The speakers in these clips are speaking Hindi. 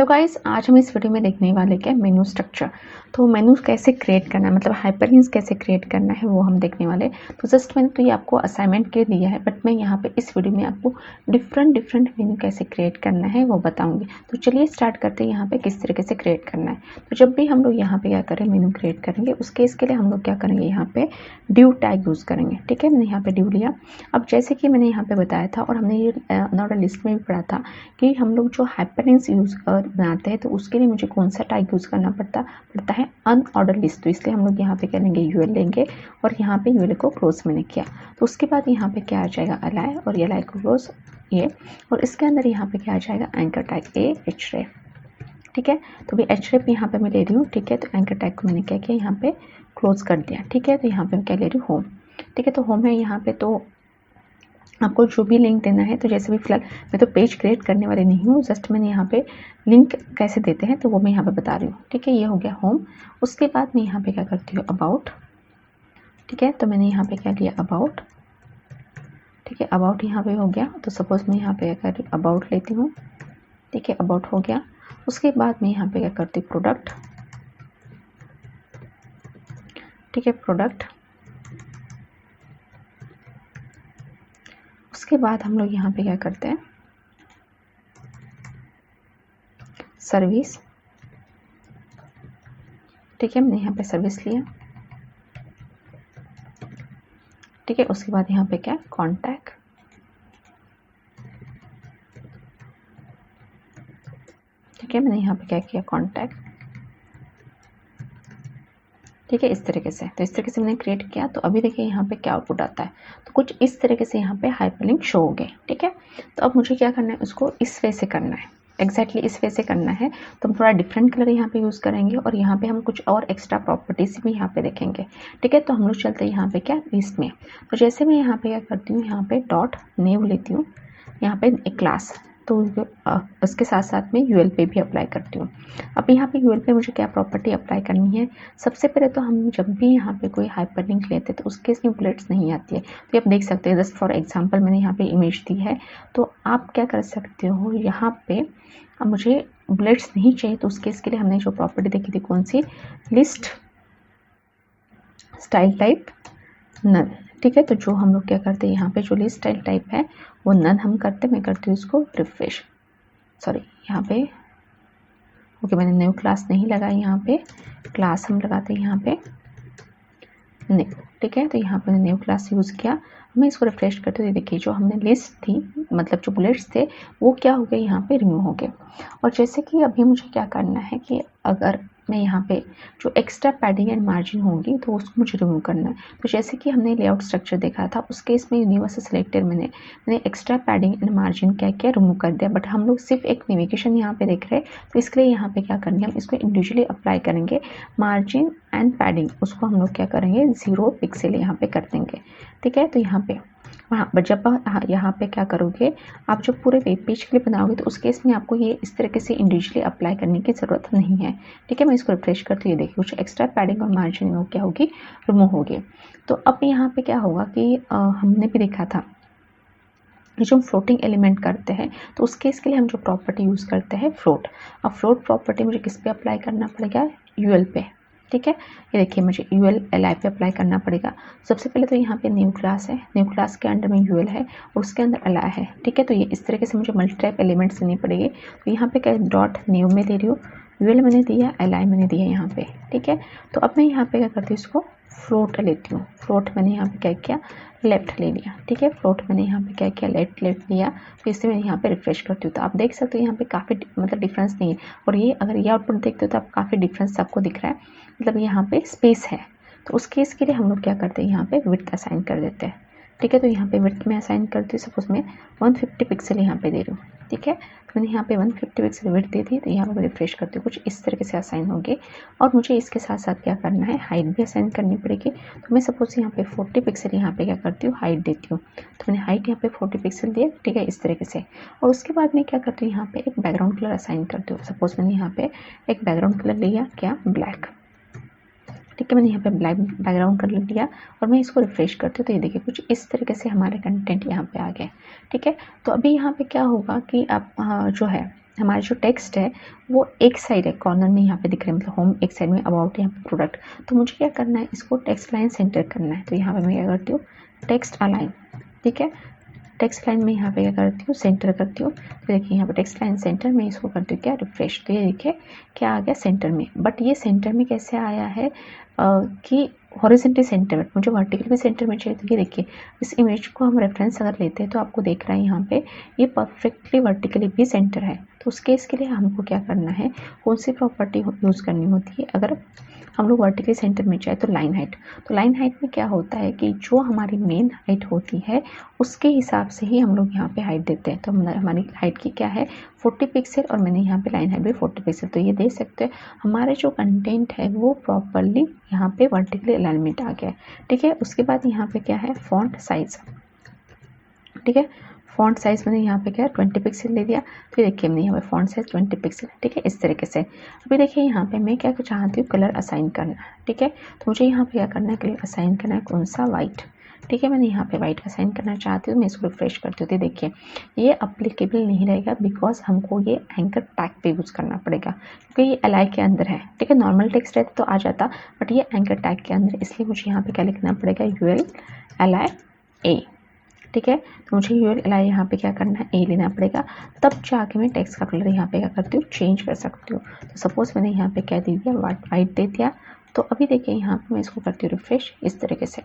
हेलो गाइस, आज हम इस वीडियो में देखने वाले क्या मेनू स्ट्रक्चर। तो मेनू कैसे क्रिएट करना है, मतलब हाइपरलिंक्स कैसे क्रिएट करना है वो हम देखने वाले। तो जस्ट मैंने तो ये आपको असाइनमेंट के लिए दिया है, बट मैं यहाँ पे इस वीडियो में आपको डिफरेंट मेनू कैसे क्रिएट करना है वो बताऊंगी। तो चलिए स्टार्ट करते हैं यहाँ पे किस तरीके से क्रिएट करना है। तो जब भी हम लोग यहाँ पे क्या करें मेनू क्रिएट करेंगे, उसके इसके लिए हम लोग क्या करेंगे, यहाँ पे ड्यू टैग यूज़ करेंगे। ठीक है, मैंने यहाँ पे ड्यू लिया। अब जैसे कि मैंने यहाँ पे बताया था और हमने ये अनऑर्डर लिस्ट में भी पढ़ा था कि हम लोग जो हाइपरलिंक्स यूज़ बनाते हैं तो उसके लिए मुझे कौन सा टैग यूज़ करना पड़ता है अनऑर्डर लिस्ट। तो इसलिए हम लोग यहाँ पे क्या लेंगे, यूएल लेंगे और यहाँ पे यूएल को क्लोज मैंने किया। तो उसके बाद यहाँ पे क्या आ जाएगा, अलाइ, और ये अलाइ को क्लोज ये, और इसके अंदर यहाँ पे क्या आ जाएगा, एंकर टैग ए एचरेफ। ठीक है, तो भी एचरेफ यहाँ पे मैं ले रही हूँ। ठीक है, तो एंकर टैग को मैंने क्या किया, यहाँ पे क्लोज कर दिया। ठीक है, तो यहाँ पे मैं क्या ले रही हूँ, होम। ठीक है, तो होम है यहाँ पे। तो आपको जो भी लिंक देना है, तो जैसे भी फिलहाल मैं तो पेज क्रिएट करने वाली नहीं हूँ, जस्ट मैंने यहाँ पे लिंक कैसे देते हैं तो वो मैं यहाँ पे बता रही हूँ। ठीक है, ये हो गया होम। उसके बाद मैं यहाँ पे क्या करती हूँ, अबाउट। ठीक है, तो मैंने यहाँ पे क्या लिया, अबाउट। ठीक है, अबाउट यहाँ पे हो गया। तो सपोज मैं यहाँ पे क्या कर अबाउट लेती हूँ। ठीक है, अबाउट हो गया। उसके बाद मैं यहाँ पे क्या करती हूँ, प्रोडक्ट। ठीक है, प्रोडक्ट। उसके बाद हम लोग यहाँ पे क्या करते हैं, सर्विस। ठीक है, मैंने यहाँ पे सर्विस लिया। ठीक है, उसके बाद यहाँ पे क्या, कॉन्टैक्ट। ठीक है, मैंने यहाँ पे क्या किया, कॉन्टैक्ट। ठीक है, इस तरीके से। तो इस तरीके से मैंने क्रिएट किया। तो अभी देखिए यहाँ पे क्या आउटपुट आता है। तो कुछ इस तरीके से यहाँ पे हाइपरलिंक शो हो गए। ठीक है, तो अब मुझे क्या करना है, उसको इस वे से करना है, एग्जैक्टली इस वे से करना है। तो हम थोड़ा डिफरेंट कलर यहाँ पे यूज़ करेंगे और यहाँ पे हम कुछ और एक्स्ट्रा प्रॉपर्टीज भी यहाँ पे देखेंगे। ठीक है, तो हम लोग चलते हैं यहाँ पे क्या, लिस्ट में। तो जैसे मैं यहाँ पे क्या करती हूँ, यहाँ पे डॉट नेम लेती हूँ, यहाँ पे एक क्लास। तो उसके साथ साथ में यूएल पे भी अप्लाई करती हूँ। अब यहाँ पे यूएल पे मुझे क्या प्रॉपर्टी अप्लाई करनी है, सबसे पहले तो हम जब भी यहाँ पे कोई हाइपरलिंक लेते हैं तो उसके इसमें बुलेट्स नहीं आती है। तो आप देख सकते हैं, जस्ट फॉर एग्जांपल मैंने यहाँ पे इमेज दी है। तो आप क्या कर सकते हो, यहाँ पे अब मुझे बुलेट्स नहीं चाहिए, तो उसके इसके लिए हमने जो प्रॉपर्टी देखी थी, कौन सी, लिस्ट स्टाइल टाइप नन। ठीक है, तो जो हम लोग क्या करते हैं, यहाँ पे जो लिस्ट स्टाइल टाइप है वो नन हम करते हैं। मैं करती हूँ इसको रिफ्रेश, सॉरी यहाँ पे ओके, मैंने न्यू क्लास नहीं लगाई, यहाँ पे क्लास हम लगाते हैं यहाँ पे न्यू। ठीक है, तो यहाँ पे न्यू क्लास यूज़ किया। मैं इसको रिफ्रेश करते हुए देखिए, जो हमने लिस्ट थी, मतलब जो बुलेट्स थे वो क्या हो गए, यहाँ पे रिमूव हो गए। और जैसे कि अभी मुझे क्या करना है कि अगर मैं यहाँ पे जो एक्स्ट्रा पैडिंग एंड मार्जिन होगी तो उसको मुझे रिमूव करना है। तो जैसे कि हमने लेआउट स्ट्रक्चर देखा था, उस केस में यूनिवर्सल सिलेक्टेड मैंने एक्स्ट्रा पैडिंग एंड मार्जिन क्या किया, रिमूव कर दिया। बट हम लोग सिर्फ एक नेविगेशन यहाँ पे देख रहे हैं, तो इसके लिए यहाँ पे क्या करेंगे, हम इसको इंडिविजुअली अप्लाई करेंगे। मार्जिन एंड पैडिंग उसको हम लोग क्या करेंगे, 0 पिक्सल यहाँ पे कर देंगे। ठीक है, तो यहाँ पे हाँ, जब यहाँ पे क्या करोगे, आप जब पूरे वेब पेज के लिए बनाओगे तो उस केस में आपको ये इस तरीके से इंडिविजुअली अप्लाई करने की ज़रूरत नहीं है। ठीक है, मैं इसको रिफ्रेश करती हूँ, ये देखिए कुछ एक्स्ट्रा पैडिंग और मार्जिन वो क्या होगी, रिमूव होगी। तो अब यहाँ पे क्या होगा कि हमने भी देखा था कि जो हम फ्लोटिंग एलिमेंट करते हैं तो उस केस के लिए हम जो प्रॉपर्टी यूज़ करते हैं, फ्लोट। अब फ्लोट प्रॉपर्टी मुझे किस पे अप्लाई करना पड़ेगा, यूएल पे। ठीक है, ये देखिए मुझे यूएल एलआई पे अप्लाई करना पड़ेगा। सबसे पहले तो यहाँ पे न्यू क्लास है, न्यू क्लास के अंडर में यूएल है और उसके अंदर एलआई है। ठीक है, तो ये इस तरीके से मुझे मल्टी टाइप एलिमेंट्स देनी पड़ेगी। तो यहाँ पे क्या, डॉट न्यू में दे रही हूँ, यूएल मैंने दिया, एलआई मैंने दिया यहाँ पे। ठीक है, तो अब मैं यहाँ पे क्या करती हूँ, इसको फ्लोट लेती हूँ। फ्लोट मैंने यहाँ पे क्या किया, लेफ्ट ले लिया। ठीक है, फ्लोट मैंने यहाँ पे क्या किया, लेफ्ट लिया। फिर इसे मैं यहाँ पे रिफ्रेश करती हूँ तो आप देख सकते हो यहाँ पे काफ़ी मतलब डिफरेंस नहीं है। और ये अगर ये आउटपुट देखते हो तो आप काफ़ी डिफरेंस आपको दिख रहा है, मतलब यहाँ पे स्पेस है। तो उस केस के लिए हम लोग क्या करते हैं, यहाँ पे विड्थ असाइन कर देते हैं। ठीक है, तो यहाँ पे विड्थ में असाइन करती हूँ, सपोज मैं 150 पिक्सल यहाँ पे दे रही हूँ। ठीक है, तो मैंने यहाँ पे 150 पिक्सल विड्थ दी थी, तो यहाँ पे रिफ्रेश करती हूँ, कुछ इस तरीके से असाइन होंगे। और मुझे इसके साथ साथ क्या करना है, हाइट भी असाइन करनी पड़ेगी। तो मैं सपोज यहाँ पे 40 पिक्सल यहाँ पे क्या करती हूँ, हाइट देती हूँ। तो मैंने हाइट यहाँ पे 40 पिक्सल दिया। ठीक है, इस तरीके से। और उसके बाद मैं क्या करती हूँ, यहाँ पे एक बैकग्राउंड कलर असाइन करती हूँ। सपोज मैंने यहाँ पे एक बैकग्राउंड कलर लिया, क्या, ब्लैक। ठीक है, मैंने यहाँ पे ब्लैक बैकग्राउंड कलर लिया और मैं इसको रिफ्रेश करती हूँ, तो ये देखिए कुछ इस तरीके से हमारे कंटेंट यहाँ पे आ गए। ठीक है, तो अभी यहाँ पे क्या होगा कि आप जो है हमारा जो टेक्स्ट है वो एक साइड है, कॉर्नर में यहाँ पे दिख रहा है, मतलब होम एक साइड में, अबाउट यहाँ पे प्रोडक्ट। तो मुझे क्या करना है, इसको टेक्स्ट लाइन सेंटर करना है। तो यहाँ पे मैं क्या करती हूँ, टेक्स्ट अलाइन, ठीक है, टेक्स्ट लाइन में यहाँ पे क्या करती हूँ, सेंटर करती हूँ। तो देखिए यहाँ पे टेक्स्ट लाइन सेंटर में इसको करती हूँ क्या, रिफ्रेश। तो ये देखिए क्या आ गया सेंटर में। बट ये सेंटर में कैसे आया है कि हॉरिजॉन्टली सेंटर में, मुझे वर्टिकल भी सेंटर में चाहिए। तो ये देखिए इस इमेज को हम रेफरेंस अगर लेते हैं तो आपको देख रहा है यहाँ पे ये परफेक्टली वर्टिकली भी सेंटर है। तो उस केस के लिए हमको क्या करना है, कौन सी प्रॉपर्टी यूज़ करनी होती है अगर हम लोग वर्टिकली सेंटर में चाहे, तो लाइन हाइट। तो लाइन हाइट में क्या होता है कि जो हमारी मेन हाइट होती है उसके हिसाब से ही हम लोग यहाँ पे हाइट देते हैं। तो हमारी हाइट की क्या है 40 पिक्सल, और मैंने यहाँ पे लाइन हाइट भी 40 पिक्सल। तो ये देख सकते हैं हमारे जो कंटेंट है वो प्रॉपरली यहाँ पे वर्टिकली अलाइनमेंट आ गया है, ठीक है। उसके बाद यहाँ पे क्या है, फॉन्ट साइज, ठीक है। फॉन्ट साइज मैंने यहाँ पे क्या 20 पिक्सल ले दिया। तो ये देखिए मैंने यहाँ पे फॉन्ट साइज 20 पिक्सल, ठीक है, इस तरीके से। अभी देखिए यहाँ पे मैं क्या चाहती हूँ, कलर असाइन करना, ठीक है। तो मुझे यहाँ पे क्या करना है, कलर असाइन करना है, कौन सा, वाइट, ठीक है। मैंने यहाँ पे वाइट असाइन करना चाहती हूँ। मैं इसको रिफ्रेश करती हूँ। तो देखिए ये अप्लीकेबल नहीं रहेगा, बिकॉज हमको ये एंकर टैग पे यूज़ करना पड़ेगा, क्योंकि ये एलाई के अंदर है, ठीक है। नॉर्मल टेक्स्ट रहता तो आ जाता, बट ये एंकर टैग के अंदर, इसलिए मुझे यहाँ पे क्या लिखना पड़ेगा, ULLIA, ठीक है। तो मुझे ULLIA यहाँ पे क्या करना है, ए लेना पड़ेगा, तब जाके मैं टेक्स्ट का कलर यहाँ पे क्या करती हूँ, चेंज कर सकती हूँ। तो सपोज मैंने यहाँ पे क्या दे दिया, वाइट दे दिया। तो अभी देखिए यहाँ पे मैं इसको करती हूँ रिफ्रेश इस तरीके से,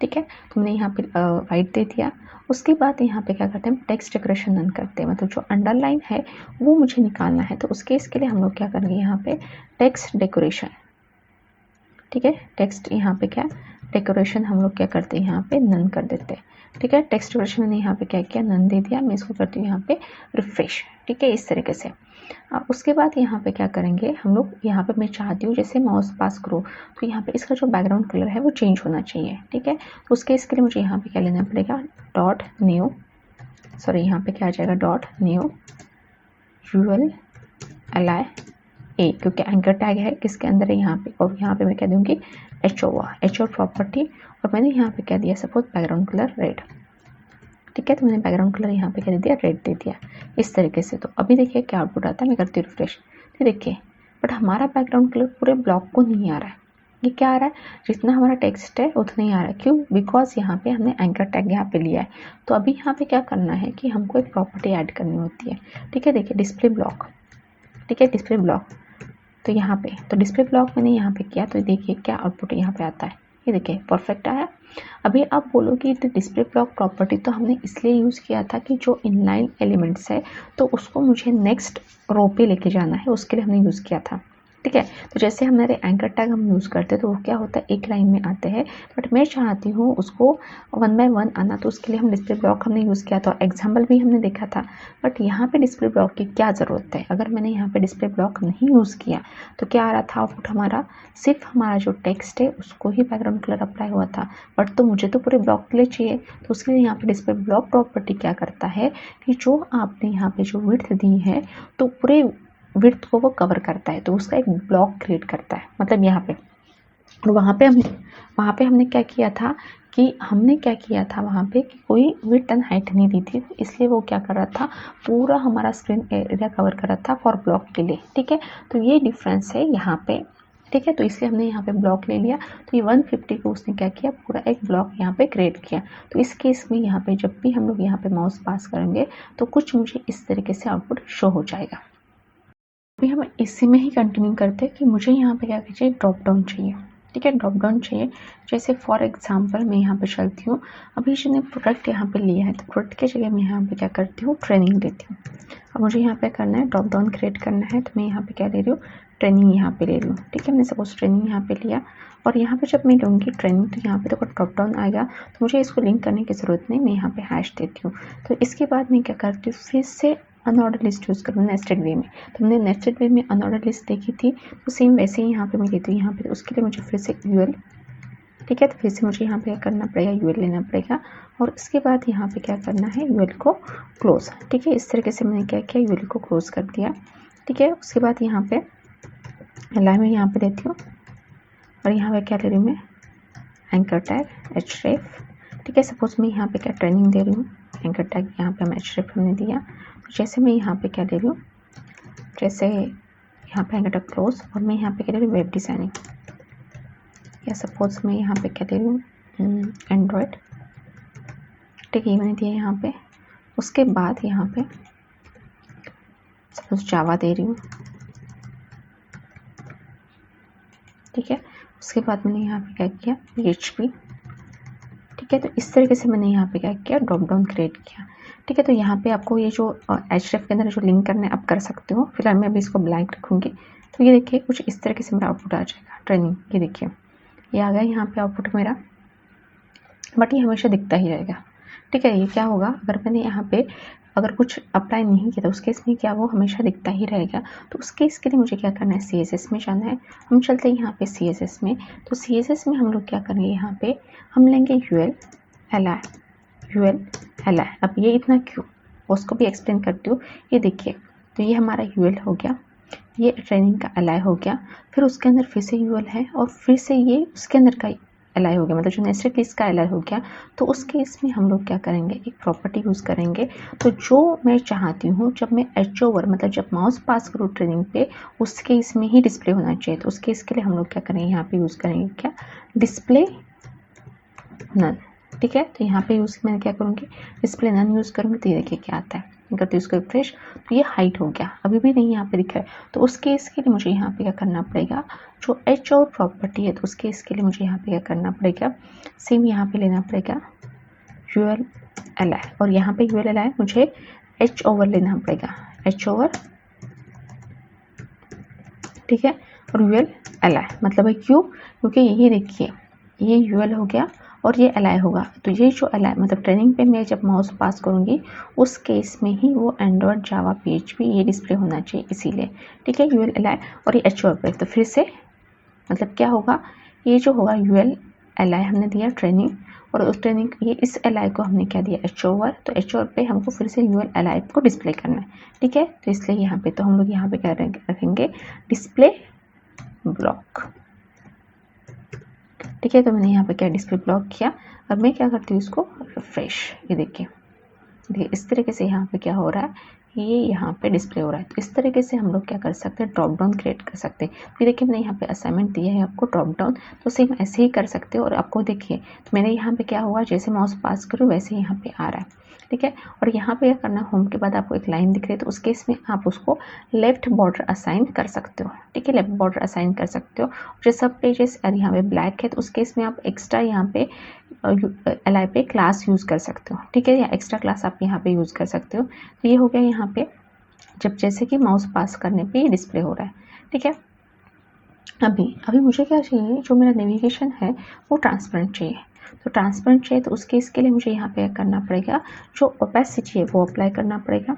ठीक है। तो मैंने यहाँ पे वाइट दे दिया। उसके बाद यहाँ पे क्या करते हैं, टेक्स्ट डेकोरेशन रन करते हैं, मतलब जो अंडरलाइन है वो मुझे निकालना है। तो उसके इसके लिए हम लोग क्या करेंगे, यहाँ पे टेक्स्ट डेकोरेशन, ठीक है। टेक्स्ट यहाँ पे क्या डेकोरेशन हम लोग क्या करते हैं, यहाँ पे नन कर देते हैं, ठीक है। टेक्स्ट डेकोरेशन मैंने यहाँ पे क्या किया, नन दे दिया। मैं इसको करती हूँ यहाँ पे रिफ्रेश, ठीक है, इस तरीके से। अब उसके बाद यहाँ पे क्या करेंगे हम लोग, यहाँ पे मैं चाहती हूँ जैसे माउस पास करो तो यहाँ पे इसका जो बैकग्राउंड कलर है वो चेंज होना चाहिए, ठीक है। तो उसके इसके लिए मुझे यहाँ पे क्या लेना पड़ेगा, डॉट न्यू, सॉरी यहाँ पे क्या आ जाएगा, डॉट न्यू ULLIA, क्योंकि एंकर टैग है किसके अंदर है, यहाँ पे। और यहाँ पे मैं कह दूँगी HO प्रॉपर्टी, और मैंने यहाँ पे क्या दिया, सपोज बैकग्राउंड कलर रेड, ठीक है। तो मैंने बैकग्राउंड कलर यहाँ पे क्या दे दिया, रेड दे दिया, इस तरीके से। तो अभी देखिए क्या आउटपुट आता है, मैं करती हूँ रिफ्रेश। तो देखिए बट हमारा बैकग्राउंड कलर पूरे ब्लॉक को नहीं आ रहा है, ये क्या आ रहा है, जितना हमारा टेक्स्ट है उतना ही आ रहा है। क्यों, बिकॉज यहाँ पे हमने एंकर टैग यहाँ पे लिया है। तो अभी यहाँ पे क्या करना है कि हमको एक प्रॉपर्टी ऐड करनी होती है, ठीक है। देखिए डिस्प्ले ब्लॉक, ठीक है, डिस्प्ले ब्लॉक। तो यहाँ पे तो डिस्प्ले ब्लॉक मैंने यहाँ पे किया, तो देखिए क्या आउटपुट यहाँ पे आता है, ये देखिए परफेक्ट आया। अभी आप बोलो कि डिस्प्ले ब्लॉक प्रॉपर्टी तो हमने इसलिए यूज़ किया था कि जो इनलाइन एलिमेंट्स है तो उसको मुझे नेक्स्ट रो पे लेके जाना है, उसके लिए हमने यूज़ किया था, ठीक है। तो जैसे हमारे एंकर टैग हम यूज़ करते हैं तो वो क्या होता है, एक लाइन में आते हैं, बट मैं चाहती हूँ उसको 1 बाय 1 आना, तो उसके लिए हम डिस्प्ले ब्लॉक हमने यूज़ किया था, एग्जाम्पल भी हमने देखा था। बट यहाँ पे डिस्प्ले ब्लॉक की क्या ज़रूरत है, अगर मैंने यहाँ पे डिस्प्ले ब्लॉक नहीं यूज़ किया तो क्या आ रहा था आउटपुट हमारा, सिर्फ हमारा जो टेक्स्ट है उसको ही बैकग्राउंड कलर अप्लाई हुआ था। बट तो मुझे तो पूरे ब्लॉक के लिए चाहिए, तो उसके लिए यहाँ पे डिस्प्ले ब्लॉक प्रॉपर्टी क्या करता है कि जो आपने यहाँ पे जो विड्थ दी है तो पूरे विड्थ को वो कवर करता है, तो उसका एक ब्लॉक क्रिएट करता है, मतलब यहाँ पे। और वहाँ पे हमने क्या किया था वहाँ पे कि कोई विड्थ एंड हाइट नहीं दी थी, इसलिए वो क्या कर रहा था, पूरा हमारा स्क्रीन एरिया कवर कर रहा था फॉर ब्लॉक के लिए, ठीक है। तो ये डिफरेंस है यहाँ पे, ठीक है। तो इसलिए हमने यहाँ पे ब्लॉक ले लिया। तो ये 150 को उसने क्या किया, पूरा एक ब्लॉक यहाँ पे क्रिएट किया। तो इस केस में यहाँ पे जब भी हम लोग यहाँ पे माउस पास करेंगे तो कुछ मुझे इस तरीके से आउटपुट शो हो जाएगा। अभी हम इसी में ही कंटिन्यू करते हैं कि मुझे यहाँ पे क्या चाहिए, ड्रॉप डाउन चाहिए, ठीक है, ड्रॉप डाउन चाहिए। जैसे फॉर एग्जांपल मैं यहाँ पे चलती हूँ, अभी मैंने प्रोडक्ट यहाँ पे लिया है तो प्रोडक्ट की जगह मैं यहाँ पे क्या करती हूँ, ट्रेनिंग लेती हूँ। अब मुझे यहाँ पे करना है, ड्रॉप डाउन क्रिएट करना है, तो मैं यहाँ पे क्या ले रही हूँ, ट्रेनिंग यहाँ पे ले रही हूँ, ठीक है। मैंने सपोज ट्रेनिंग यहाँ पे लिया, और यहाँ पे जब मैं लूँगी ट्रेनिंग तो यहाँ पे देखो ड्रॉप डाउन आएगा, तो मुझे इसको लिंक करने की ज़रूरत नहीं, मैं यहाँ पे हैश देती हूँ। तो इसके बाद मैं क्या करती हूँ, फिर से अनऑर्डर लिस्ट यूज़ करूँ नेस्टेड वे में। तो हमने नेस्टेड वे में अनऑर्डर लिस्ट देखी थी, तो सेम वैसे ही यहाँ पे मैं लेती हूँ। यहाँ पे उसके लिए मुझे फिर से UL, ठीक है, तो फिर से मुझे यहाँ पे क्या करना पड़ेगा, UL लेना पड़ेगा, और इसके बाद यहाँ पे क्या करना है, UL को क्लोज, ठीक है। इस तरीके से मैंने क्या किया, UL को क्लोज कर दिया, ठीक है। उसके बाद यहाँ पे लाइन में यहाँ पे देती हूँ, और यहाँ पे क्या ले रही हूँ मैं, एंकर टैग href, ठीक है। सपोज मैं यहाँ पे क्या ट्रेनिंग दे रही हूँ, एंकर टैग यहाँ पे हम href हमने दिया। तो जैसे मैं यहाँ पे क्या दे रही हूँ, जैसे यहाँ पे आएगा क्लोज और मैं यहाँ पे क्या ले रही हूँ वेब डिज़ाइनिंग, या सपोज मैं यहाँ पे क्या ले रही हूँ एंड्रॉयड, ठीक है, ये मैंने दिया यहाँ पे। उसके बाद यहाँ पे सपोज जावा दे रही हूँ, ठीक है। उसके बाद मैंने यहाँ पे क्या किया PHP, ठीक है। तो इस तरीके से मैंने यहाँ पे क्या किया ड्रॉप डाउन क्रिएट किया, ठीक है। तो यहाँ पे आपको ये जो href के अंदर जो लिंक करना है आप कर सकते हो। फिलहाल मैं अभी इसको ब्लैंक रखूँगी। तो ये देखिए कुछ इस तरीके से मेरा आउटपुट आ जाएगा ट्रेनिंग, ये देखिए ये आ गया यहाँ पे आउटपुट मेरा, बट ये हमेशा दिखता ही रहेगा, ठीक है। ये क्या होगा अगर मैंने यहाँ पे अगर कुछ अप्लाई नहीं किया तो उस केस में क्या वो हमेशा दिखता ही रहेगा। तो उस केस के लिए मुझे क्या करना है CSS में जाना है। हम चलते हैं यहाँ पे CSS में। तो CSS में हम लोग क्या करेंगे, यहाँ पे हम लेंगे UL li। अब ये इतना क्यों उसको भी एक्सप्लेन करती हूँ। ये देखिए तो ये हमारा UL हो गया, ये ट्रेनिंग का li हो गया, फिर उसके अंदर फिर से UL है और फिर से ये उसके अंदर का li हो गया, मतलब जो नेस्टेड लिस्ट का li हो गया। तो उस केस में हम लोग क्या करेंगे, एक प्रॉपर्टी यूज़ करेंगे। तो जो मैं चाहती हूँ जब मैं एच ओवर मतलब जब माउस पास करूँ ट्रेनिंग पे उस केस में ही डिस्प्ले होना चाहिए। तो उस केस के लिए हम लोग क्या करेंगे, यहाँ पे यूज़ करेंगे क्या डिस्प्ले नन, ठीक है। तो यहाँ पे यूज़ मैंने क्या करूँगी डिस्प्ले नन यूज़ करूँगी। तो ये देखिए क्या आता है, करते इसको रिफ्रेश, तो ये हाइट हो गया, अभी भी नहीं यहाँ पे दिख रहा है। तो उस केस के लिए मुझे यहाँ पे क्या करना पड़ेगा, जो एच और प्रॉपर्टी है तो उस केस के लिए मुझे यहाँ पे क्या करना पड़ेगा, सेम यहाँ पे लेना पड़ेगा UL li, और यहाँ पे UL li मुझे एच ओवर लेना पड़ेगा, एच ओवर, ठीक है। और UL li मतलब है क्यों, क्योंकि ये देखिए ये UL हो गया और ये li होगा। तो ये जो li मतलब ट्रेनिंग पे मैं जब माउस पास करूँगी उस केस में ही वो एंड्रॉयड जावा PHP ये डिस्प्ले होना चाहिए, इसीलिए, ठीक है। UL li और ये एच ओवर पे, तो फिर से मतलब क्या होगा, ये जो होगा UL li हमने दिया ट्रेनिंग, और उस ट्रेनिंग ये इस li को हमने क्या दिया एच ओवर। तो एच ओवर पे हमको फिर से UL li को डिस्प्ले करना है, ठीक है। तो इसलिए यहाँ पे तो हम लोग यहाँ पे क्या रखेंगे डिस्प्ले ब्लॉक, ठीक है। तो मैंने यहाँ पे क्या डिस्प्ले ब्लॉक किया। अब मैं क्या करती हूँ इसको रिफ्रेश, ये देखिए इस तरीके से यहाँ पे क्या हो रहा है, ये यहाँ पे डिस्प्ले हो रहा है। तो इस तरीके से हम लोग क्या कर सकते हैं ड्रॉप डाउन क्रिएट कर सकते हैं। फिर देखिए मैंने यहाँ पे असाइनमेंट दिया है आपको ड्रॉप डाउन, तो सेम ऐसे ही कर सकते हो। और आपको देखिए तो मैंने यहाँ पे क्या हुआ, जैसे माउस पास करूँ वैसे यहाँ पे आ रहा है, ठीक है। और यहाँ पे क्या करना, होम के बाद आपको एक लाइन दिख रही है, तो उस केस में आप उसको लेफ्ट बॉर्डर असाइन कर सकते हो, ठीक है। लेफ्ट बॉर्डर असाइन कर सकते हो। जो सब पेजेस और यहाँ पे ब्लैक है तो उस केस में आप एक्स्ट्रा यहाँ पे li पे क्लास यूज़ कर सकते हो, ठीक है, या एक्स्ट्रा क्लास आप यहाँ पे यूज़ कर सकते हो। तो ये हो गया यहाँ पे जब जैसे कि माउस पास करने पे ये डिस्प्ले हो रहा है, ठीक है। अभी मुझे क्या चाहिए, जो मेरा नेविगेशन है वो ट्रांसपेरेंट चाहिए। तो ट्रांसपेरेंट चाहिए तो उसके इसके लिए मुझे यहाँ पे करना पड़ेगा, जो ओपेसिटी है वो अप्लाई करना पड़ेगा,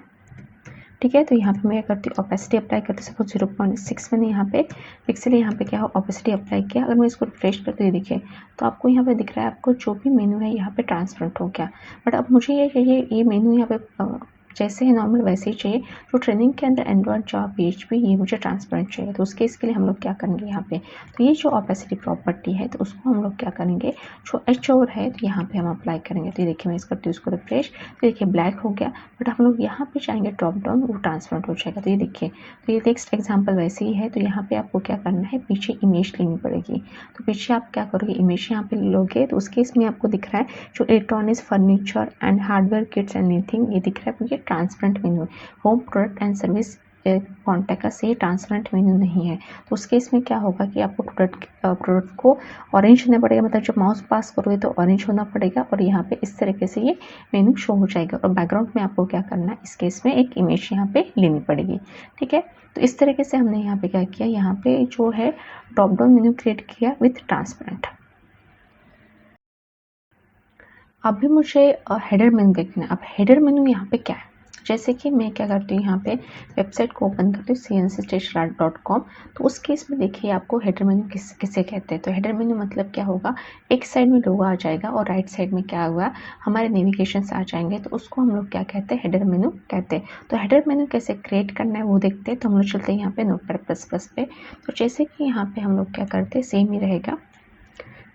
ठीक है। तो यहाँ पे मैं करती हूँ ओपेसिटी अप्लाई करती हूँ, सपोज 0.6 मैंने यहाँ पे पिक्सल यहाँ पे क्या हो ओपेसिटी अप्लाई किया। अगर मैं इसको रिफ्रेश करती हूँ देखिए तो आपको यहाँ पे दिख रहा है, आपको जो भी मेनू है यहाँ पे ट्रांसपेरेंट हो गया। बट अब मुझे ये चाहिए ये मेनू यहाँ पे जैसे है नॉर्मल वैसे ही चाहिए। जो ट्रेनिंग के अंदर एंड्रॉयड जावा PHP ये मुझे ट्रांसपेरेंट चाहिए। तो उसके इसके लिए हम लोग क्या करेंगे, यहाँ पे तो ये जो ओपेसिटी प्रॉपर्टी है तो उसको हम लोग क्या करेंगे, जो एच ओवर है तो यहाँ पे हम अप्लाई करेंगे। तो ये देखिए मैं इसको करती हूँ इसको रिफ्रेश, तो देखिए ब्लैक हो गया। बट हम लोग यहाँ पे चाहेंगे ड्रॉप डाउन वो ट्रांसपेरेंट हो जाएगा। तो ये देखिए तो ये नेक्स्ट एग्जाम्पल वैसे ही है। तो यहाँ पे आपको क्या करना है, पीछे इमेज लेनी पड़ेगी। तो पीछे आप क्या करोगे, इमेज यहाँ पे लोगे। तो उसके इसमें आपको दिख रहा है जो electronics furniture and hardware Kitts and anything, ये दिख रहा है क्योंकि transparent menu, home product and service contact का से ट्रांसपेरेंट मेन्यू नहीं है। तो उसके इसमें क्या होगा कि आपको प्रोडक्ट को ऑरेंज होना पड़ेगा, मतलब जब माउस पास करोगे तो ऑरेंज होना पड़ेगा और यहाँ पे इस तरीके से ये मेन्यू शो हो जाएगा। और बैकग्राउंड में आपको क्या करना है, इस केस में एक इमेज यहाँ पे लेनी पड़ेगी, ठीक है। तो इस तरीके से हमने यहाँ पे क्या किया, यहाँ पे जो है ड्रॉप डाउन मेन्यू क्रिएट किया विथ ट्रांसपेरेंट। अभी मुझे हेडर मेन्यू देखना है। अब हेडर मेन्यू यहाँ पे क्या है, जैसे कि मैं क्या करती हूँ, यहाँ पे वेबसाइट को ओपन करती हूँ cncstart.com। तो उस केस में देखिए आपको हेडर मेन्यू किसे कहते हैं। तो हेडर मेन्यू मतलब क्या होगा, एक साइड में लोगो आ जाएगा और राइट साइड में क्या हुआ हमारे नेविगेशन आ जाएंगे। तो उसको हम लोग क्या कहते हैं, हेडर मेन्यू कहते हैं। तो हेडर मेन्यू कैसे क्रिएट करना है वो देखते हैं। तो हम लोग चलते हैं यहाँ पे नोटपैड++ पे। तो जैसे कि यहाँ पे हम लोग क्या करते हैं, सेम ही रहेगा।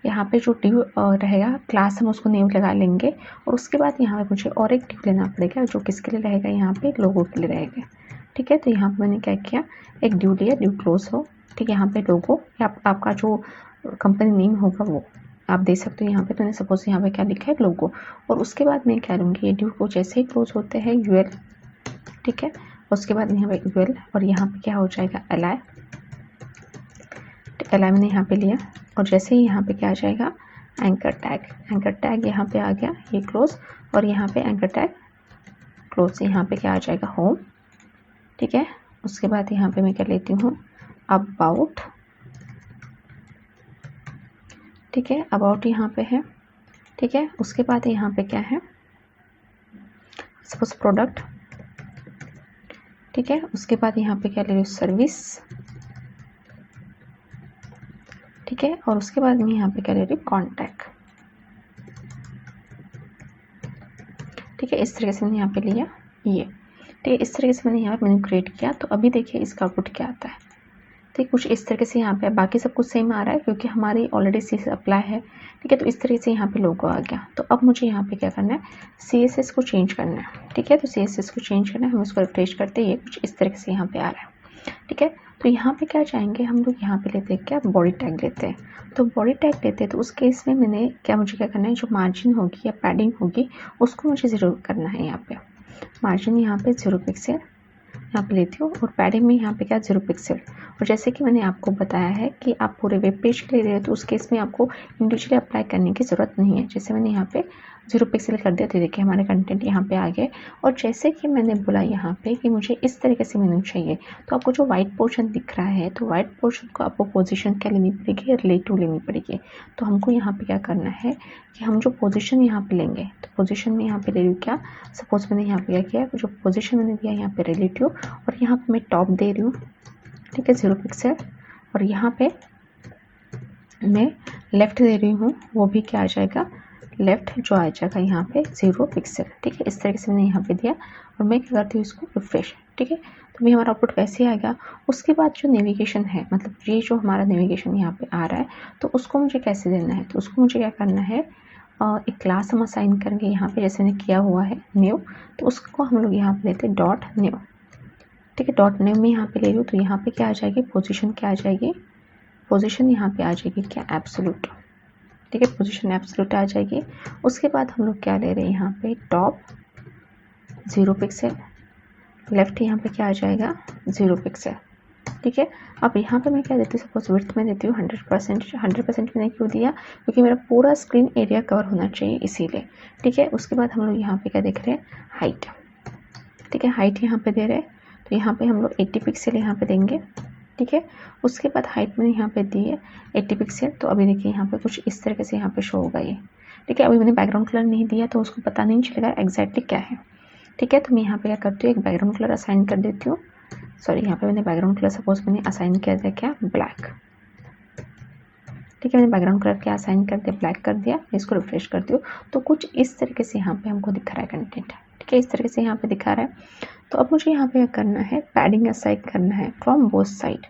यहाँ पे जो ड्यू रहेगा क्लास हम उसको नेम लगा लेंगे। और उसके बाद यहाँ पे मुझे और एक ड्यू लेना पड़ेगा जो किसके लिए रहेगा, यहाँ पे लोगो के लिए रहेगा। ठीक है। तो यहाँ पे मैंने क्या किया, एक ड्यू लिया, ड्यू क्लोज हो, ठीक है। यहाँ पे लोगो या आपका जो कंपनी नेम होगा वो आप दे सकते हो यहाँ पे। तो मैंने सपोज यहाँ पे क्या लिखा है, लोगो। और उसके बाद मैं क्या लूँगी, ये ड्यू को जैसे ही क्लोज होते हैं यूएल, ठीक है। उसके बाद यहाँ पे यूएल और यहाँ पे क्या हो जाएगा, एलआई। एलआई मैंने यहाँ पे लिया और जैसे ही यहाँ पे क्या आ जाएगा, एंकर टैग। एंकर टैग यहाँ पे आ गया, ये क्लोज, और यहाँ पे एंकर टैग क्लोज। यहाँ पे क्या आ जाएगा, होम, ठीक है। उसके बाद यहाँ पे मैं क्या लेती हूँ, अबाउट, ठीक है। अबाउट यहाँ पे है, ठीक है। उसके बाद यहाँ पे क्या है, सपोज प्रोडक्ट, ठीक है। उसके बाद यहाँ पे क्या ले रही हूँ, सर्विस, ठीक है। और उसके बाद मैं यहाँ पे क्या ले रही हूँ, कॉन्टैक्ट, ठीक है। इस तरीके से मैंने यहाँ पे लिया ये, ठीक है। इस तरीके से मैंने यहाँ पे मेन्यू क्रिएट किया। तो अभी देखिए इसका आउटपुट क्या आता है, ठीक, कुछ इस तरीके से यहाँ पे। बाकी सब कुछ सेम आ रहा है क्योंकि हमारी ऑलरेडी CSS अप्लाई है, ठीक है। तो इस तरीके से यहाँ पे लोगो आ गया। तो अब मुझे यहाँ पे क्या करना है, CSS को चेंज करना है, ठीक है। तो CSS को चेंज करना है, हम इसको रिफ्रेश करते हैं, ये कुछ इस तरीके से यहाँ पे आ रहा है, ठीक है। तो यहाँ पे क्या चाहेंगे हम लोग, यहाँ पे लेते हैं क्या, बॉडी टैग लेते हैं। तो बॉडी टैग लेते हैं, तो उस केस में मैंने क्या, मुझे क्या करना है, जो मार्जिन होगी या पैडिंग होगी उसको मुझे 0 करना है। यहाँ पे मार्जिन यहाँ पे 0 पिक्सल यहाँ पे लेती हूँ और पैडिंग में यहाँ पे क्या, 0 पिक्सल। और जैसे कि मैंने आपको बताया है कि आप पूरे वेब पेज के लिए ले रहे हो तो उस केस में आपको इंडिविजुअली अप्लाई करने की ज़रूरत नहीं है। जैसे मैंने यहाँ पे 0 पिक्सल कर दिया, तो देखिए हमारे कंटेंट यहाँ पे आ गए। और जैसे कि मैंने बोला यहाँ पे कि मुझे इस तरीके से मेनू चाहिए, तो आपको जो वाइट पोर्शन दिख रहा है, तो वाइट पोर्शन को आपको पोजीशन क्या लेनी पड़ेगी, रिलेटिव लेनी पड़ेगी। तो हमको यहाँ पे क्या करना है कि हम जो पोजीशन यहाँ पे लेंगे, तो पोजीशन में यहाँ पे ले रही हूँ क्या, सपोज मैंने यहाँ पे क्या किया, जो पोजीशन मैंने दिया यहाँ पे रिलेटिव, और यहाँ पे मैं टॉप दे रही हूँ, ठीक है, 0 पिक्सल। और यहाँ पे मैं लेफ्ट दे रही हूँ, वो भी क्या आ जाएगा, लेफ्ट जो आ जाएगा यहाँ पे 0 पिक्सल, ठीक है। इस तरीके से मैंने यहाँ पे दिया और मैं क्या करती हूँ, इसको रिफ्रेश, ठीक है। तो भी हमारा आउटपुट वैसे ही आएगा। उसके बाद जो नेविगेशन है, मतलब ये जो हमारा नेविगेशन यहाँ पे आ रहा है, तो उसको मुझे कैसे देना है, तो उसको मुझे क्या करना है, एक क्लास हम असाइन करेंगे यहाँ पे, जैसे मैंने किया हुआ है न्यू। तो उसको हम लोग यहाँ पे लेते हैं डॉट न्यू, ठीक है। डॉट न्यू में यहाँ पे ले रही हूँ, तो यहाँ पे क्या आ जाएगी, पोजीशन क्या आ जाएगी, पोजीशन यहाँ पे आ जाएगी क्या, एब्सोल्यूट, ठीक है। पोजीशन एब्सोल्यूट आ जाएगी। उसके बाद हम लोग क्या ले रहे हैं, यहाँ पे टॉप 0 पिक्सल, लेफ्ट यहाँ पे क्या आ जाएगा, 0 पिक्सल, ठीक है। अब यहाँ पे मैं क्या देती हूँ, सपोज विड्थ में देती हूँ 100%। 100% मैंने क्यों दिया, क्योंकि मेरा पूरा स्क्रीन एरिया कवर होना चाहिए, इसीलिए, ठीक है। उसके बाद हम लोग यहाँ पे क्या देख रहे हैं, हाइट, ठीक है। हाइट यहाँ पे दे रहे हैं, तो यहाँ पे हम लोग 80 पिक्सल यहाँ पे देंगे, ठीक है। उसके बाद हाइट मैंने यहाँ पे दी है 80 पिक्सल। तो अभी देखिए यहाँ पे कुछ इस तरीके से यहाँ पे शो होगा ये, ठीक है। अभी मैंने बैकग्राउंड कलर नहीं दिया तो उसको पता नहीं चलेगा एग्जैक्टली क्या है, ठीक है। तो मैं यहाँ पे क्या करती हूँ, एक बैकग्राउंड कलर असाइन कर देती हूँ। सॉरी, यहाँ पे मैंने बैकग्राउंड कलर सपोज मैंने असाइन किया था क्या, ब्लैक, ठीक है। मैंने बैकग्राउंड कलर क्या असाइन कर दिया, ब्लैक कर दिया। मैं इसको रिफ्रेश करती हूँ, तो कुछ इस तरीके से यहाँ पे हमको दिखा रहा है कंटेंट, ठीक है। इस तरीके से यहाँ पे दिखा रहा है। तो अब मुझे यहाँ पे क्या करना है, पैडिंग असाइन करना है फ्रॉम बोथ साइड,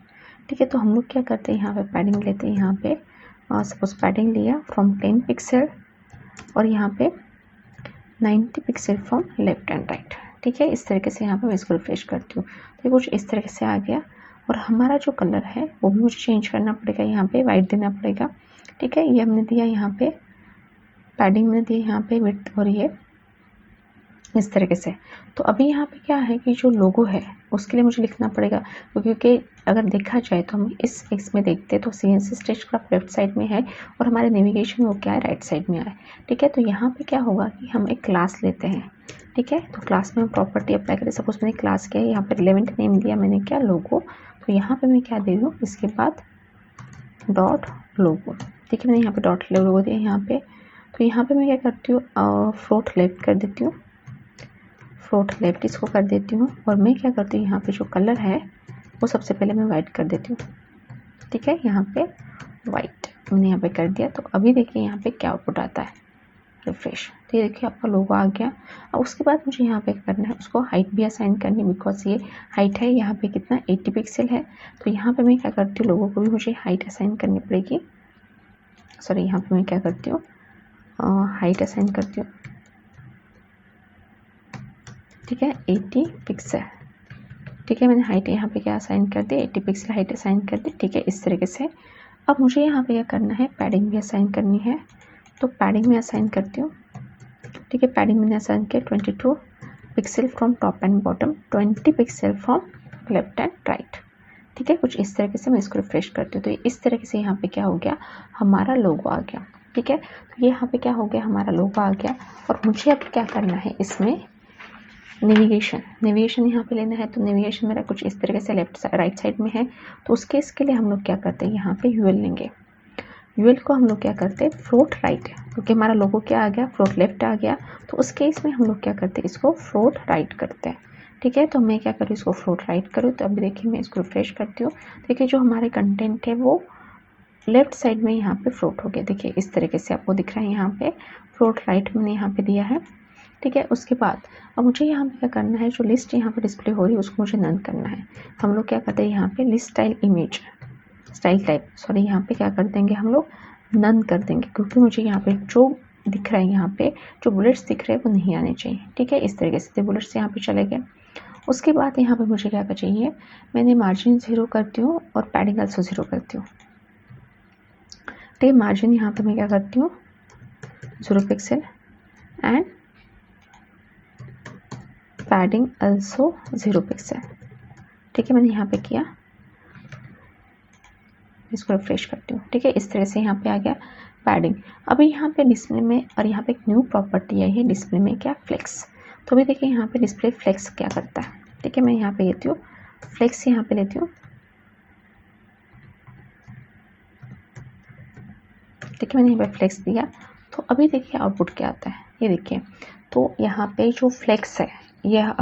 ठीक है। तो हम लोग क्या करते हैं, यहाँ पे पैडिंग लेते हैं, यहाँ पे सपोज पैडिंग लिया फ्रॉम 10 पिक्सल और यहाँ पे 90 pixel from left and right, ठीक है। इस तरीके से यहाँ पे मैं इसको रिफ्रेश करती हूँ, तो कुछ इस तरीके से आ गया। और हमारा जो कलर है वो भी मुझे चेंज करना पड़ेगा, यहाँ पे वाइट देना पड़ेगा, ठीक है। ये हमने दिया यहाँ पे पैडिंग में दिया यहाँ पे विड्थ, और ये इस तरीके से। तो अभी यहाँ पे क्या है कि जो लोगो है उसके लिए मुझे लिखना पड़ेगा, क्योंकि अगर देखा जाए तो हम इस में देखते हैं तो CSS टेक्स्टक्राफ्ट लेफ्ट साइड में है और हमारे नेविगेशन वो क्या है, राइट साइड में है, ठीक है। तो यहाँ पे क्या होगा कि हम एक क्लास लेते हैं, ठीक है। तो क्लास में हम प्रॉपर्टी अप्लाई करें। सपोज मैंने क्लास किया है, यहाँ पे रिलेवेंट नेम दिया मैंने क्या, लोगो। तो यहाँ पे मैं क्या दे दूँ, इसके बाद डॉट लोगो, ठीक है। मैंने यहाँ पे डॉट लोगो दिया यहाँ पे। तो यहाँ पे मैं क्या करती हूँ, फ्लोट लेफ्ट कर देती हूँ, फ्लोट लेफ्ट इसको कर देती हूँ। और मैं क्या करती हूँ, यहाँ पे जो कलर है वो सबसे पहले मैं वाइट कर देती हूँ, ठीक है। यहाँ पे वाइट मैंने यहाँ पे कर दिया। तो अभी देखिए यहाँ पे क्या आउटपुट आता है, रिफ्रेश, तो ये देखिए आपका लोगो आ गया। अब उसके बाद मुझे यहाँ पे करना है, उसको हाइट भी असाइन करनी है, बिकॉज ये हाइट है यहाँ पे कितना 80 पिक्सल है। तो यहाँ पे मैं क्या करती हूँ, लोगों को भी मुझे हाइट असाइन करनी पड़ेगी। सॉरी, यहाँ पे मैं क्या करती हूँ, हाइट असाइन करती हूँ, ठीक है, 80 पिक्सल, ठीक है, मैंने हाइट यहाँ पे क्या असाइन कर दी, 80 पिक्सल हाइट असाइन कर दी। ठीक है, इस तरीके से। अब मुझे यहाँ पे क्या करना है, पैडिंग भी असाइन करनी है, तो पैडिंग में असाइन करती हूँ। ठीक है, पैडिंग मैंने असाइन किया 22 pixel from top and bottom, 20 pixel from left and right. ठीक है, कुछ इस तरीके से मैं इसको रिफ्रेश करती हूँ। तो इस तरीके से यहाँ पे क्या हो गया, हमारा लोगो आ गया। ठीक है, तो ये यहाँ पे क्या हो गया, हमारा लोगो आ गया। और मुझे अब क्या करना है, इसमें नेविगेशन यहाँ पे लेना है। तो नेविगेशन मेरा कुछ इस तरीके से राइट साइड में है। तो उसके इसके लिए हम लोग क्या करते हैं, यहाँ पे यूएल लेंगे। यूएल को हम लोग क्या करते हैं, फ्लोट राइट, क्योंकि हमारा लोगो क्या आ गया, फ्लोट लेफ्ट आ गया। तो उस केस में हम लोग क्या करते हैं, इसको फ्लोट राइट करते हैं। ठीक है, तो मैं क्या करूँ, इसको फ्लोट राइट करूँ। तो अभी देखिए मैं इसको रिफ्रेश करती हूँ। देखिए जो हमारे कंटेंट है वो लेफ्ट साइड में यहाँ पे फ्लोट हो गया। देखिए इस तरीके से आपको दिख रहा है, यहाँ पे फ्लोट राइट मैंने यहाँ पे दिया है। ठीक है, उसके बाद अब मुझे यहाँ पे क्या करना है, जो लिस्ट यहाँ पे डिस्प्ले हो रही है उसको मुझे नन करना है। हम लोग क्या करते हैं, यहाँ पे list style image style type, sorry यहाँ पे क्या कर देंगे, हम लोग नन कर देंगे, क्योंकि मुझे यहाँ पे जो दिख रहा है, यहाँ पे जो बुलेट्स दिख रहे हैं वो नहीं आने चाहिए। ठीक है, इस तरीके से बुलेट्स यहाँ पे चले गए। उसके बाद यहाँ पे मुझे क्या चाहिए, मैंने मार्जिन 0 करती हूँ और पैडिंग ऑल्सो 0 करती हूँ। ठीक है, मार्जिन यहाँ पे मैं क्या करती हूँ 0 pixel and padding also 0 pixel. ठीक है, मैंने यहाँ पे किया, इसको रिफ्रेश करती हूँ। ठीक है, इस तरह से यहाँ पे आ गया पैडिंग। अभी यहाँ पे डिस्प्ले में, और यहाँ पे एक न्यू प्रॉपर्टी आई है डिस्प्ले में, क्या, फ्लेक्स। तो अभी देखिए यहाँ पे डिस्प्ले फ्लेक्स क्या करता है। ठीक है, मैं यहाँ पे लेती हूँ फ्लेक्स, यहाँ पे लेती हूँ। ठीक है, मैंने यहाँ पे फ्लेक्स दिया। तो अभी देखिए आउटपुट क्या आता है, ये देखिए। तो यहाँ पे जो फ्लेक्स है, यह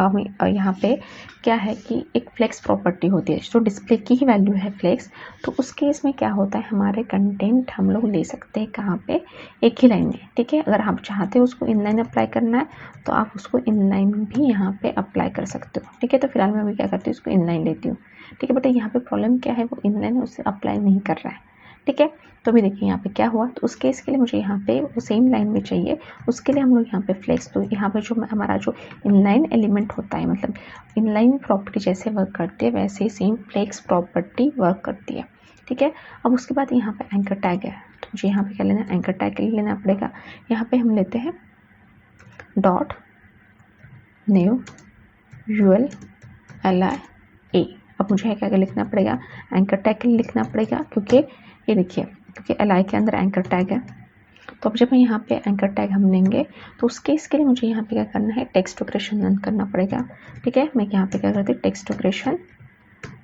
यहाँ पे क्या है कि एक फ्लेक्स प्रॉपर्टी होती है, जो डिस्प्ले की ही वैल्यू है फ्लेक्स। तो उस केस में क्या होता है, हमारे कंटेंट हम लोग ले सकते हैं कहाँ पे, एक ही लाइन में। ठीक है, अगर आप चाहते हो उसको इनलाइन अप्लाई करना है तो आप उसको इनलाइन भी यहाँ पे अप्लाई कर सकते हो। ठीक है, तो फिलहाल मैं अभी क्या करती हूँ, उसको इनलाइन लेती हूँ। ठीक है, बट यहाँ पे प्रॉब्लम क्या है, वो इनलाइन उससे अप्लाई नहीं कर रहा है। ठीक है, तो अभी देखिए यहाँ पे क्या हुआ। तो उस केस के लिए मुझे यहाँ पे वो सेम लाइन में चाहिए, उसके लिए हम लोग यहाँ पे फ्लेक्स, तो यहाँ पे जो हमारा जो इनलाइन एलिमेंट होता है, मतलब इनलाइन प्रॉपर्टी जैसे वर्क करती है वैसे ही सेम फ्लेक्स प्रॉपर्टी वर्क करती है। ठीक है, अब उसके बाद यहाँ पे एंकर टैग है, तो मुझे यहाँ पे क्या लेना है, एंकर टैग के लिए लेना पड़ेगा। यहाँ पे हम लेते हैं dot new U L L A. अब मुझे क्या लिखना पड़ेगा, एंकर टैग के लिए लिखना पड़ेगा, क्योंकि ये देखिए, क्योंकि एल के अंदर एंकर टैग है। तो अब जब मैं यहाँ पे एंकर टैग हम लेंगे तो उसके इसके लिए मुझे यहाँ पे क्या करना है, टेक्स्ट ऑपरेशन नन करना पड़ेगा। ठीक है, मैं यहाँ पे क्या करती हूँ, टेक्स्ट ऑपरेशन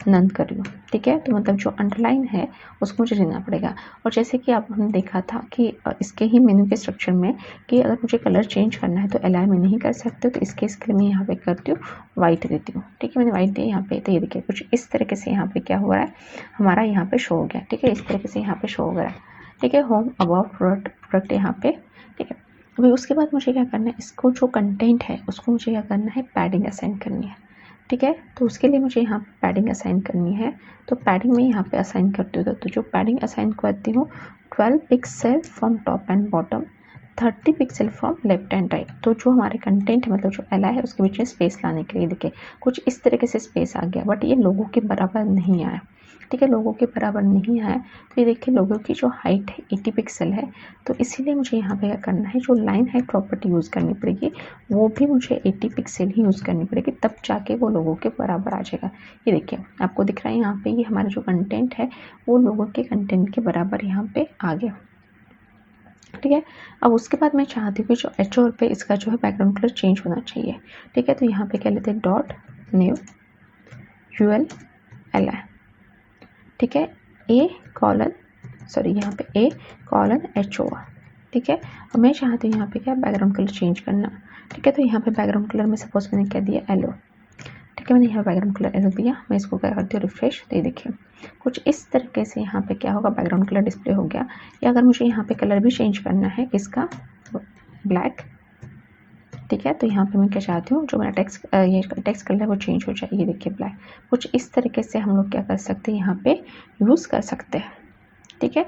नन कर रही हूँ। ठीक है, तो मतलब जो अंडरलाइन है उसको मुझे लेना पड़ेगा। और जैसे कि आप हमने देखा था कि इसके ही मेन्यू के स्ट्रक्चर में कि अगर मुझे कलर चेंज करना है तो एल में नहीं कर सकते, तो इसके इसके लिए मैं यहाँ पे करती हूँ वाइट देती हूँ। ठीक है, मैंने वाइट दिया यहाँ पे। तो ये देखिए कुछ इस तरीके से यहाँ पे क्या हो रहा है, हमारा यहाँ पे शो हो गया। ठीक है, इस तरीके से यहाँ पे शो हो रहा है। ठीक है, होम अबाउट प्रोडक्ट यहाँ पे। ठीक है, अभी उसके बाद मुझे क्या करना है, इसको जो कंटेंट है उसको मुझे क्या करना है, पैडिंग असाइन करनी है। ठीक है, तो उसके लिए मुझे यहाँ पे पैडिंग असाइन करनी है। तो पैडिंग में यहाँ पे असाइन करती हूँ, तो जो पैडिंग असाइन करती हूँ 12 pixel from top and bottom, 30 pixel from left and right. तो जो हमारे कंटेंट है, मतलब जो एल है उसके बीच में स्पेस लाने के लिए देखिए कुछ इस तरीके से स्पेस आ गया, बट ये लोगों के बराबर नहीं आया। ठीक है, लोगों के बराबर नहीं आया। तो ये देखिए लोगों की जो हाइट है 80 पिक्सल है, तो इसीलिए मुझे यहाँ पे क्या करना है, जो लाइन हाइट प्रॉपर्टी यूज़ करनी पड़ेगी वो भी मुझे 80 पिक्सल ही यूज़ करनी पड़ेगी, तब जाके वो लोगों के बराबर आ जाएगा। ये देखिए आपको दिख रहा है यहाँ पे, ये हमारा जो कंटेंट है वो लोगों के कंटेंट के बराबर यहाँ पे आ गया। ठीक है, अब उसके बाद मैं चाहती हूँ कि जो एच और पे इसका जो है बैकग्राउंड कलर चेंज होना चाहिए। ठीक है, तो यहाँ पे क्या लेते हैं, डॉट न्यू यूएल एल। ठीक है, यहाँ पे ए कॉलन एच ओ। ठीक है, और मैं चाहती हूँ यहाँ पे क्या, बैकग्राउंड कलर चेंज करना। ठीक है, तो यहाँ पे बैकग्राउंड कलर में सपोज मैंने क्या दिया, येलो। ठीक है, मैंने यहाँ बैकग्राउंड कलर येलो दिया। मैं इसको क्या करती हूँ, रिफ्रेश। तो देखिए कुछ इस तरीके से यहाँ पे क्या होगा, बैकग्राउंड कलर डिस्प्ले हो गया। या अगर मुझे यहाँ पे कलर भी चेंज करना है, इसका ब्लैक। ठीक है, तो यहाँ पे मैं क्या चाहती हूँ, जो मेरा टेक्स्ट कलर है वो चेंज हो जाए। ये देखिए ब्लैक। कुछ इस तरीके से हम लोग क्या कर सकते हैं, यहाँ पे यूज़ कर सकते हैं। ठीक है,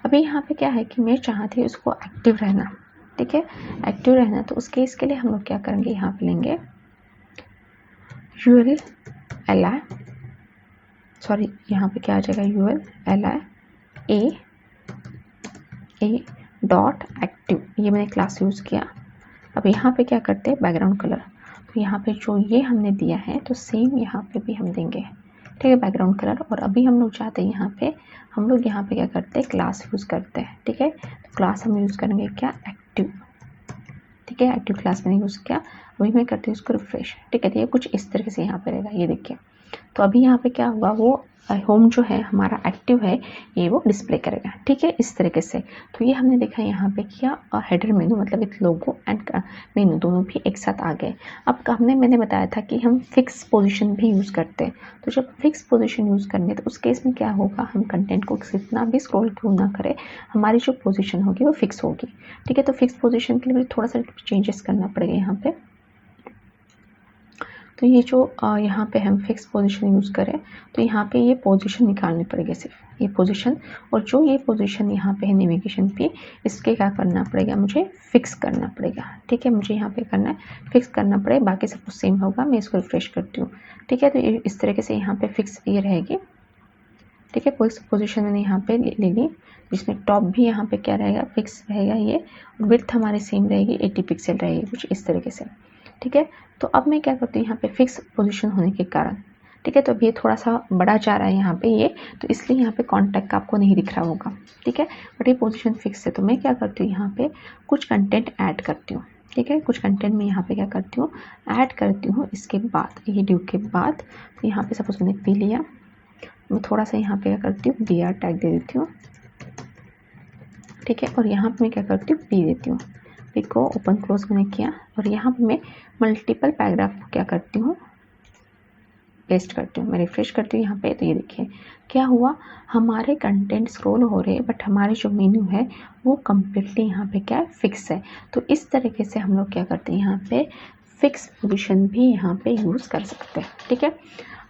अभी यहाँ पे क्या है कि मैं चाहती हूँ इसको एक्टिव रहना। ठीक है, एक्टिव रहना, तो उसके इसके लिए हम लोग क्या करेंगे, यहाँ पे लेंगे यूएल li, सॉरी यहाँ पे क्या आ जाएगा ul li a dot active, ये मैंने क्लास यूज़ किया। अब यहाँ पे क्या करते हैं बैकग्राउंड कलर, तो यहाँ पे जो ये हमने दिया है तो सेम यहाँ पे भी हम देंगे, ठीक है, बैकग्राउंड कलर। और अभी हम लोग चाहते हैं यहाँ पे हम लोग यहाँ पे क्या करते हैं क्लास यूज़ करते हैं, ठीक है। तो क्लास हम यूज़ करेंगे क्या एक्टिव, ठीक है, एक्टिव क्लास मैंने यूज़ किया। अभी मैं करती हूँ इसको रिफ्रेश, ठीक है। तो ये कुछ इस तरीके से यहाँ पे रहेगा, ये देखिए। तो अभी यहाँ पे क्या हुआ, वो होम जो है हमारा एक्टिव है ये वो डिस्प्ले करेगा, ठीक है, इस तरीके से। तो ये हमने देखा यहाँ पे किया हेडर मेनू मतलब विथ लोगो एंड मेनू दोनों भी एक साथ आ गए। अब मैंने बताया था कि हम फिक्स पोजीशन भी यूज़ करते हैं। तो जब फिक्स पोजीशन यूज़ करेंगे तो उस केस में क्या होगा, हम कंटेंट को कितना भी स्क्रॉल क्यों ना करें, हमारी जो पोजीशन होगी वो फिक्स होगी, ठीक है। तो फिक्स पोजीशन के लिए मुझे थोड़ा सा चेंजेस करना पड़ेगा यहाँ पे। तो ये जो यहाँ पे हम फिक्स पोजीशन यूज़ करें तो यहाँ पे ये पोजीशन निकालनी पड़ेगी, सिर्फ ये पोजीशन। और जो ये पोजीशन यहाँ पे है नेविगेशन पे, इसके क्या करना पड़ेगा, मुझे फिक्स करना पड़ेगा, ठीक है। मुझे यहाँ पे करना है फिक्स करना पड़ेगा, बाकी सब कुछ सेम होगा। मैं इसको रिफ्रेश करती हूँ, ठीक है। तो ये इस तरीके से यहाँ पे फिक्स ये रहेगी, ठीक है। फिक्स पोजीशन मैंने यहाँ पे ले ली, जिसमें टॉप भी यहाँ पे क्या रहेगा फिक्स रहेगा ये, और विड्थ हमारी सेम रहेगी 80 पिक्सल रहेगी, कुछ इस तरीके से, ठीक है। तो अब मैं क्या करती हूँ यहाँ पे फिक्स पोजीशन होने के कारण, ठीक है। तो अब ये थोड़ा सा बड़ा जा रहा है यहाँ पे ये, तो इसलिए यहाँ पे कॉन्टैक्ट आपको नहीं दिख रहा होगा, ठीक है। बट ये पोजीशन फिक्स है। तो मैं क्या करती हूँ यहाँ पे कुछ कंटेंट ऐड करती हूँ, ठीक है। कुछ कंटेंट में यहाँ पे क्या करती हूँ ऐड करती हूँ। इसके बाद ये ड्यू के बाद यहाँ पे सपोज मैंने पी लिया, मैं थोड़ा सा यहाँ पे क्या करती हूँ dr टैग दे देती हूँ, ठीक है। और यहाँ पे मैं क्या करती हूँ पी देती हूँ, पी को ओपन क्लोज मैंने किया। और यहाँ पे मैं मल्टीपल पैराग्राफ को क्या करती हूँ पेस्ट करती हूँ। मैं रिफ्रेश करती हूँ यहाँ पे, तो ये देखिए क्या हुआ, हमारे कंटेंट स्क्रॉल हो रहे हैं बट हमारे जो मेन्यू है वो कम्प्लीटली यहाँ पे क्या है फिक्स है। तो इस तरीके से हम लोग क्या करते हैं यहाँ पे फिक्स पोजीशन भी यहाँ पे यूज़ कर सकते हैं, ठीक है।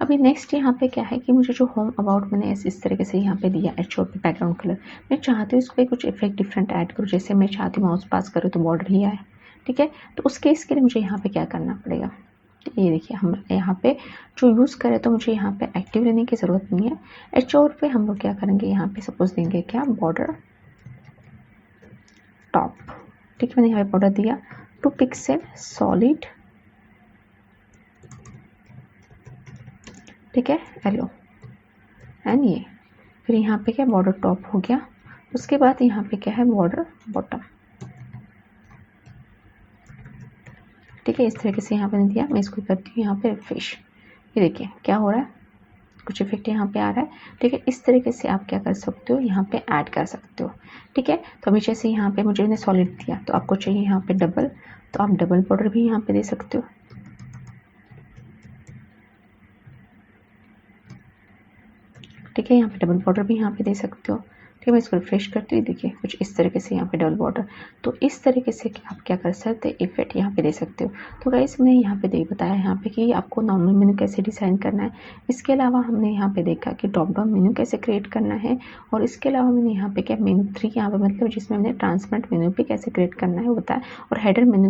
अभी नेक्स्ट यहाँ पे क्या है कि मुझे जो होम अबाउट मैंने इस तरीके से यहाँ पे दिया एच.ओ. पे बैकग्राउंड कलर, मैं चाहती हूँ इस पर कुछ इफेक्ट डिफरेंट ऐड करूँ। जैसे मैं चाहती हूँ माउस पास करूँ तो बॉर्डर ही आए, ठीक है। तो उस केस के लिए मुझे यहाँ पे क्या करना पड़ेगा, ये देखिए हम यहाँ पे जो यूज़ करें तो मुझे यहाँ पे एक्टिव लेने की ज़रूरत नहीं है। एच.ओ. पे हम लोग क्या करेंगे यहाँ पे सपोज देंगे क्या बॉर्डर टॉप, ठीक है। मैंने यहाँ पे बॉर्डर दिया 2 पिक्सल सॉलिड, ठीक है, एलो एंड ये फिर यहाँ पे क्या बॉर्डर टॉप हो गया। उसके बाद यहाँ पे क्या है बॉर्डर बॉटम, ठीक है। इस तरीके से यहाँ पे नहीं दिया, मैं इसको करती हूँ यहाँ पे रिफ्रेश, ये देखिए क्या हो रहा है, कुछ इफेक्ट यहाँ पे आ रहा है, ठीक है। इस तरीके से आप क्या कर सकते हो यहाँ पे ऐड कर सकते हो, ठीक है। तो अभी जैसे यहाँ पे मुझे मैंने सॉलिड दिया तो आपको चाहिए यहाँ पे डबल, तो आप डबल बॉर्डर भी यहाँ पे दे सकते हो, ठीक है। यहाँ पे डबल बॉर्डर भी यहाँ पे दे सकते हो, ठीक है। मैं इसको रिफ्रेश करती हूँ, देखिए कुछ इस तरीके से यहाँ पे डबल बॉर्डर। तो इस तरीके से आप क्या कर सकते हैं इफेक्ट यहाँ पे दे सकते हो। तो गाइस मैंने यहाँ पे बताया यहाँ पे कि आपको नॉर्मल मेनू कैसे डिज़ाइन करना है। इसके अलावा हमने यहाँ पे देखा कि ड्रॉप डाउन मेनू कैसे क्रिएट करना है। और इसके अलावा मैंने यहाँ पे क्या मेनू 3 यहाँ पे मतलब जिसमें मैंने ट्रांसपेरेंट मेनू भी कैसे क्रिएट करना है बताया, और हेडर मेनू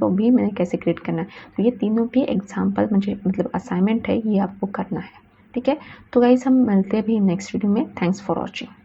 भी मैंने कैसे क्रिएट करना है। तो ये तीनों भी एग्जाम्पल मुझे मतलब असाइनमेंट है, ये आपको करना है, ठीक है। तो गाइस हम मिलते हैं भी नेक्स्ट वीडियो में। Thanks for watching.